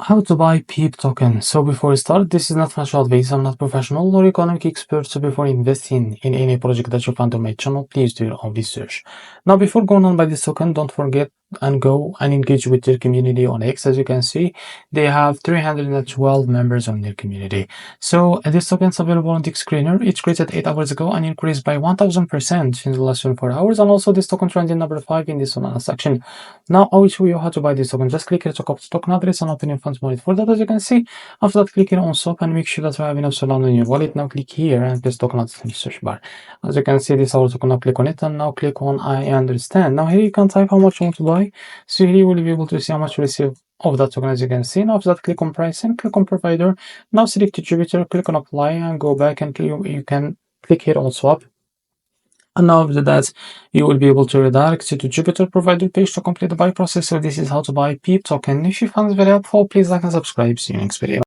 How to buy PEEP token. So before we start, this is not financial advice. I'm not professional or economic expert. So before investing in any project that you find on my channel, please do your own research. Now, before going on by this token, don't forget and go and engage with their community on X. As you can see, they have 312 members on their community. So this token is available on the screener. It's created 8 hours ago and increased by 1000% in the last 24 hours. And also this token trending number 5 in this section. Now I will show you how to buy this token. Just click here to copy token address and open your funds wallet. For that, as you can see, after that, click here on swap and make sure that you have enough Solana in your wallet. Now click here and place token address in the search bar. As you can see, this is our token. Now click on it and now click on I understand. Now here you can type how much you want to buy. So here you will be able to see how much you receive of that token, as you can see. Now after that, click on price and click on provider. Now select distributor, click on apply and go back and you can click here on swap. And now after that, you will be able to redirect you to Jupiter provider page to complete the buy process. So this is how to buy PEEP token. If you found this very helpful, please like and subscribe. See you next video.